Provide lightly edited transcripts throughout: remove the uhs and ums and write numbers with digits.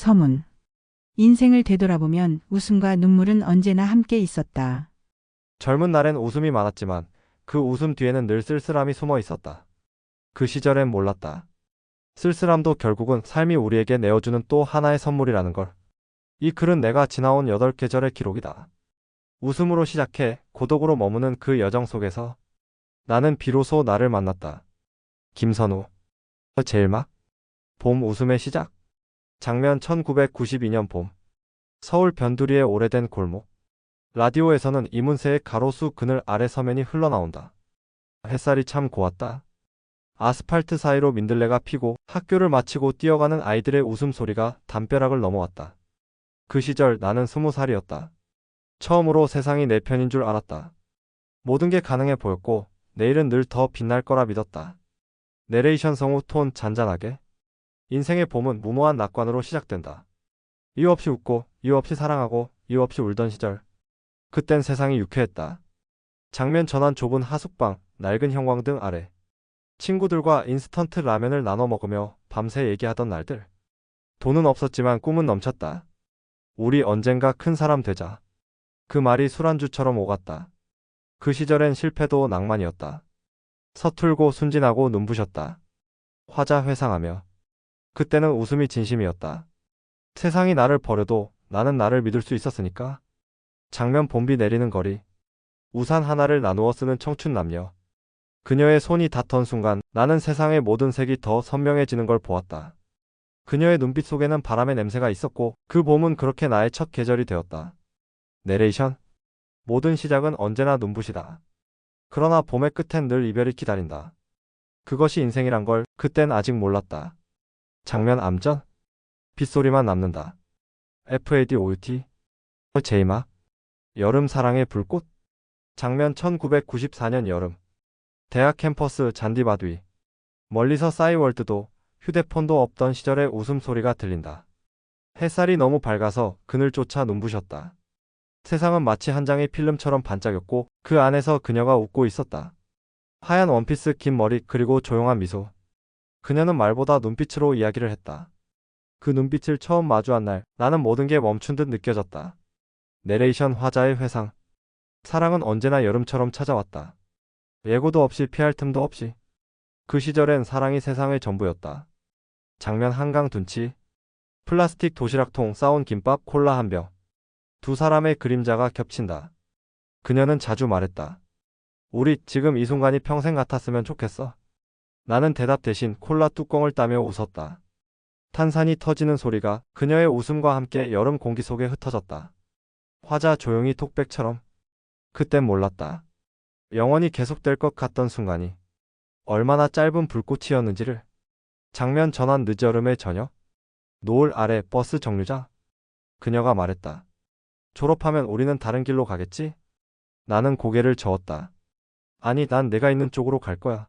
서문. 인생을 되돌아보면 웃음과 눈물은 언제나 함께 있었다. 젊은 날엔 웃음이 많았지만 그 웃음 뒤에는 늘 쓸쓸함이 숨어 있었다. 그 시절엔 몰랐다. 쓸쓸함도 결국은 삶이 우리에게 내어주는 또 하나의 선물이라는 걸. 이 글은 내가 지나온 8계절의 기록이다. 웃음으로 시작해 고독으로 머무는 그 여정 속에서 나는 비로소 나를 만났다. 김선우. 제일막. 봄 웃음의 시작. 장면 1992년 봄. 서울 변두리의 오래된 골목. 라디오에서는 이문세의 가로수 그늘 아래 서면이 흘러나온다. 햇살이 참 고왔다. 아스팔트 사이로 민들레가 피고 학교를 마치고 뛰어가는 아이들의 웃음소리가 담벼락을 넘어왔다. 그 시절 나는 20살이었다. 처음으로 세상이 내 편인 줄 알았다. 모든 게 가능해 보였고 내일은 늘 더 빛날 거라 믿었다. 내레이션 성우 톤 잔잔하게. 인생의 봄은 무모한 낙관으로 시작된다. 이유 없이 웃고 이유 없이 사랑하고 이유 없이 울던 시절. 그땐 세상이 유쾌했다. 장면 전환 좁은 하숙방, 낡은 형광등 아래. 친구들과 인스턴트 라면을 나눠 먹으며 밤새 얘기하던 날들. 돈은 없었지만 꿈은 넘쳤다. 우리 언젠가 큰 사람 되자. 그 말이 술안주처럼 오갔다. 그 시절엔 실패도 낭만이었다. 서툴고 순진하고 눈부셨다. 화자 회상하며. 그때는 웃음이 진심이었다. 세상이 나를 버려도 나는 나를 믿을 수 있었으니까. 장면 봄비 내리는 거리. 우산 하나를 나누어 쓰는 청춘 남녀. 그녀의 손이 닿던 순간 나는 세상의 모든 색이 더 선명해지는 걸 보았다. 그녀의 눈빛 속에는 바람의 냄새가 있었고 그 봄은 그렇게 나의 첫 계절이 되었다. 내레이션. 모든 시작은 언제나 눈부시다. 그러나 봄의 끝엔 늘 이별이 기다린다. 그것이 인생이란 걸 그땐 아직 몰랐다. 장면 암전. 빗소리만 남는다. FADOUT. 제이막. 여름 사랑의 불꽃. 장면 1994년 여름. 대학 캠퍼스 잔디밭 위. 멀리서 싸이월드도 휴대폰도 없던 시절의 웃음소리가 들린다. 햇살이 너무 밝아서 그늘조차 눈부셨다. 세상은 마치 한 장의 필름처럼 반짝였고 그 안에서 그녀가 웃고 있었다. 하얀 원피스, 긴 머리, 그리고 조용한 미소. 그녀는 말보다 눈빛으로 이야기를 했다. 그 눈빛을 처음 마주한 날 나는 모든 게 멈춘 듯 느껴졌다. 내레이션 화자의 회상. 사랑은 언제나 여름처럼 찾아왔다. 예고도 없이 피할 틈도 없이. 그 시절엔 사랑이 세상의 전부였다. 장면 한강 둔치. 플라스틱 도시락통, 싸온 김밥, 콜라 한 병. 두 사람의 그림자가 겹친다. 그녀는 자주 말했다. 우리 지금 이 순간이 평생 같았으면 좋겠어. 나는 대답 대신 콜라 뚜껑을 따며 웃었다. 탄산이 터지는 소리가 그녀의 웃음과 함께 여름 공기 속에 흩어졌다. 화자 조용히 톡백처럼. 그땐 몰랐다. 영원히 계속될 것 같던 순간이 얼마나 짧은 불꽃이었는지를. 장면 전환 늦여름의 저녁. 노을 아래 버스 정류장. 그녀가 말했다. 졸업하면 우리는 다른 길로 가겠지? 나는 고개를 저었다. 아니, 난 내가 있는 쪽으로 갈 거야.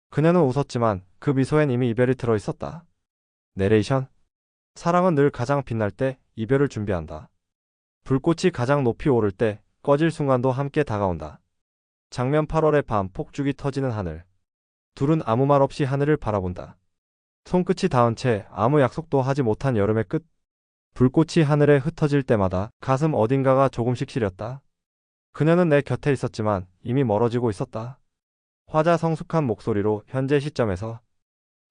그녀는 웃었지만 그 미소엔 이미 이별이 들어있었다. 내레이션. 사랑은 늘 가장 빛날 때 이별을 준비한다. 불꽃이 가장 높이 오를 때 꺼질 순간도 함께 다가온다. 장면 8월의 밤, 폭죽이 터지는 하늘. 둘은 아무 말 없이 하늘을 바라본다. 손끝이 닿은 채 아무 약속도 하지 못한 여름의 끝. 불꽃이 하늘에 흩어질 때마다 가슴 어딘가가 조금씩 시렸다. 그녀는 내 곁에 있었지만 이미 멀어지고 있었다. 화자 성숙한 목소리로 현재 시점에서.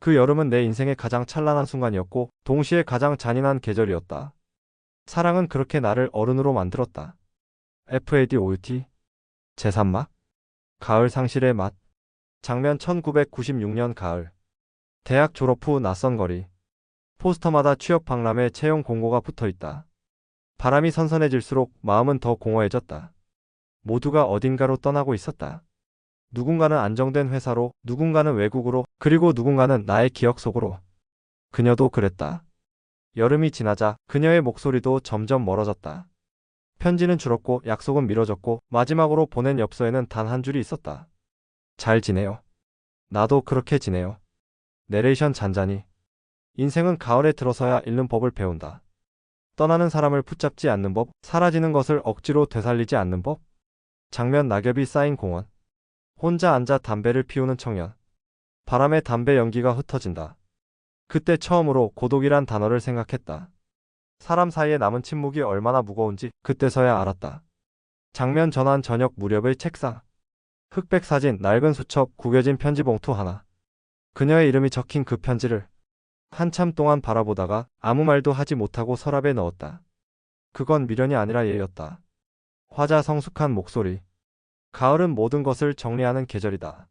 그 여름은 내 인생의 가장 찬란한 순간이었고 동시에 가장 잔인한 계절이었다. 사랑은 그렇게 나를 어른으로 만들었다. FADOUT. 제3막. 가을 상실의 맛. 장면 1996년 가을. 대학 졸업 후 낯선 거리. 포스터마다 취업 박람회 채용 공고가 붙어있다. 바람이 선선해질수록 마음은 더 공허해졌다. 모두가 어딘가로 떠나고 있었다. 누군가는 안정된 회사로, 누군가는 외국으로, 그리고 누군가는 나의 기억 속으로. 그녀도 그랬다. 여름이 지나자 그녀의 목소리도 점점 멀어졌다. 편지는 줄었고 약속은 미뤄졌고 마지막으로 보낸 엽서에는 단 한 줄이 있었다. 잘 지내요. 나도 그렇게 지내요. 내레이션 잔잔히. 인생은 가을에 들어서야 잃는 법을 배운다. 떠나는 사람을 붙잡지 않는 법, 사라지는 것을 억지로 되살리지 않는 법. 장면 낙엽이 쌓인 공원. 혼자 앉아 담배를 피우는 청년. 바람에 담배 연기가 흩어진다. 그때 처음으로 고독이란 단어를 생각했다. 사람 사이에 남은 침묵이 얼마나 무거운지 그때서야 알았다. 장면 전환 저녁 무렵의 책상. 흑백 사진, 낡은 수첩, 구겨진 편지 봉투 하나. 그녀의 이름이 적힌 그 편지를 한참 동안 바라보다가 아무 말도 하지 못하고 서랍에 넣었다. 그건 미련이 아니라 예였다. 화자 성숙한 목소리. 가을은 모든 것을 정리하는 계절이다.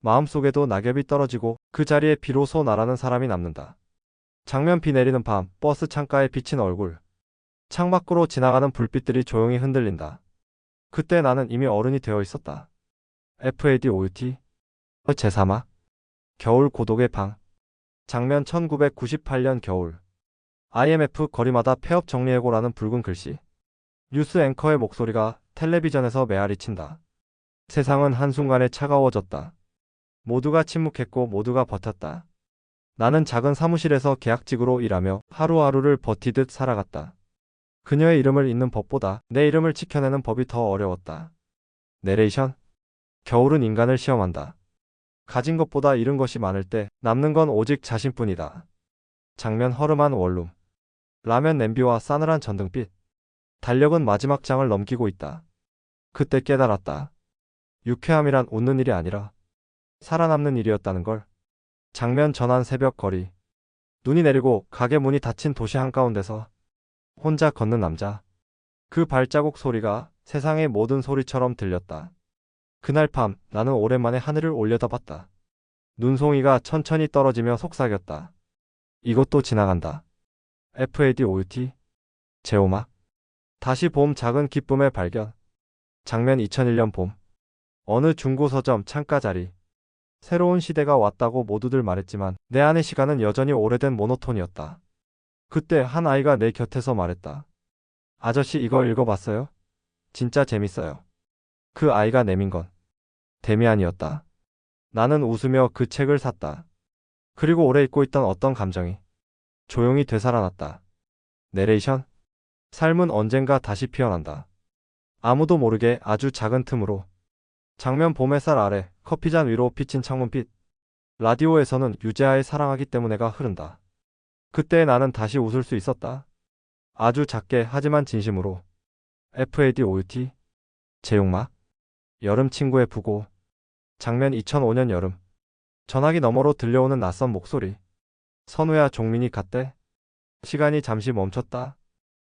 마음속에도 낙엽이 떨어지고 그 자리에 비로소 나라는 사람이 남는다. 장면 비 내리는 밤, 버스 창가에 비친 얼굴. 창밖으로 지나가는 불빛들이 조용히 흔들린다. 그때 나는 이미 어른이 되어 있었다. FADOUT 제3화 겨울 고독의 방. 장면 1998년 겨울. IMF 거리마다 폐업 정리해고라는 붉은 글씨. 뉴스 앵커의 목소리가 텔레비전에서 메아리친다. 세상은 한순간에 차가워졌다. 모두가 침묵했고 모두가 버텼다. 나는 작은 사무실에서 계약직으로 일하며 하루하루를 버티듯 살아갔다. 그녀의 이름을 잇는 법보다 내 이름을 지켜내는 법이 더 어려웠다. 내레이션. 겨울은 인간을 시험한다. 가진 것보다 잃은 것이 많을 때 남는 건 오직 자신뿐이다. 장면 허름한 원룸. 라면 냄비와 싸늘한 전등빛. 달력은 마지막 장을 넘기고 있다. 그때 깨달았다. 유쾌함이란 웃는 일이 아니라 살아남는 일이었다는 걸. 장면 전환 새벽 거리. 눈이 내리고 가게 문이 닫힌 도시 한가운데서 혼자 걷는 남자. 그 발자국 소리가 세상의 모든 소리처럼 들렸다. 그날 밤 나는 오랜만에 하늘을 올려다봤다. 눈송이가 천천히 떨어지며 속삭였다. 이것도 지나간다. FADOUT 제오막. 다시 봄 작은 기쁨의 발견. 장면 2001년 봄. 어느 중고 서점 창가 자리. 새로운 시대가 왔다고 모두들 말했지만 내 안의 시간은 여전히 오래된 모노톤이었다. 그때 한 아이가 내 곁에서 말했다. 아저씨 이거 읽어봤어요? 진짜 재밌어요. 그 아이가 내민 건 데미안이었다. 나는 웃으며 그 책을 샀다. 그리고 오래 잊고 있던 어떤 감정이 조용히 되살아났다. 내레이션. 삶은 언젠가 다시 피어난다. 아무도 모르게 아주 작은 틈으로. 장면 봄 햇살 아래 커피잔 위로 비친 창문빛. 라디오에서는 유재하의 사랑하기 때문에가 흐른다. 그때 나는 다시 웃을 수 있었다. 아주 작게 하지만 진심으로. FADOUT 제용막. 여름 친구의 부고. 장면 2005년 여름. 전화기 너머로 들려오는 낯선 목소리. 선우야 종민이 갔대? 시간이 잠시 멈췄다.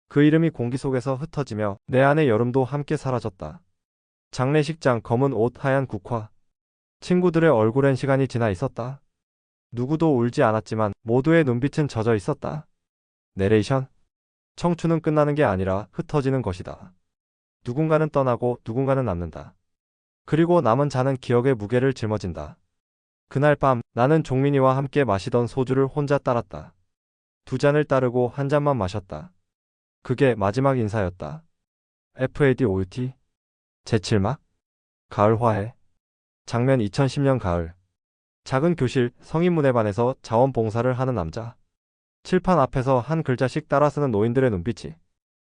그 이름이 공기 속에서 흩어지며 내 안의 여름도 함께 사라졌다. 장례식장 검은 옷 하얀 국화. 친구들의 얼굴엔 시간이 지나 있었다. 누구도 울지 않았지만 모두의 눈빛은 젖어 있었다. 내레이션. 청춘은 끝나는 게 아니라 흩어지는 것이다. 누군가는 떠나고 누군가는 남는다. 그리고 남은 자는 기억의 무게를 짊어진다. 그날 밤 나는 종민이와 함께 마시던 소주를 혼자 따랐다. 두 잔을 따르고 한 잔만 마셨다. 그게 마지막 인사였다. FADOUT 제7막 가을 화해. 장면 2010년 가을. 작은 교실 성인 문예반에서 자원봉사를 하는 남자. 칠판 앞에서 한 글자씩 따라 쓰는 노인들의 눈빛이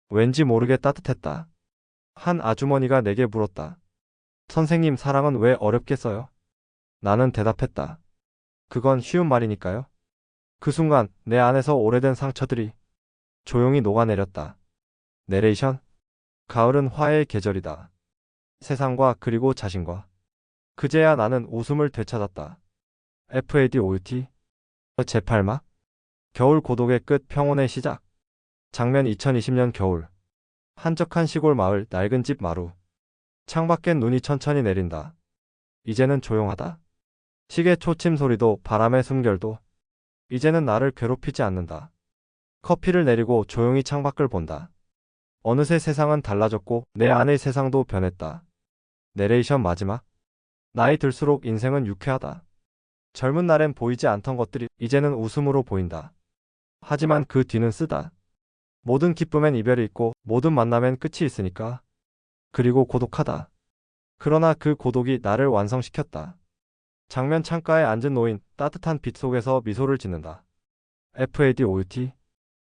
왠지 모르게 따뜻했다. 한 아주머니가 내게 물었다. 선생님 사랑은 왜 어렵겠어요? 나는 대답했다. 그건 쉬운 말이니까요. 그 순간 내 안에서 오래된 상처들이 조용히 녹아내렸다. 내레이션. 가을은 화해의 계절이다. 세상과 그리고 자신과. 그제야 나는 웃음을 되찾았다. FADOUT 제8막 겨울 고독의 끝 평온의 시작. 장면 2020년 겨울. 한적한 시골 마을 낡은 집 마루. 창밖엔 눈이 천천히 내린다. 이제는 조용하다. 시계 초침 소리도 바람의 숨결도 이제는 나를 괴롭히지 않는다. 커피를 내리고 조용히 창밖을 본다. 어느새 세상은 달라졌고 내 안의 세상도 변했다. 내레이션 마지막. 나이 들수록 인생은 유쾌하다. 젊은 날엔 보이지 않던 것들이 이제는 웃음으로 보인다. 하지만 그 뒤는 쓰다. 모든 기쁨엔 이별이 있고 모든 만남엔 끝이 있으니까. 그리고 고독하다. 그러나 그 고독이 나를 완성시켰다. 장면 창가에 앉은 노인, 따뜻한 빛 속에서 미소를 짓는다. FADOUT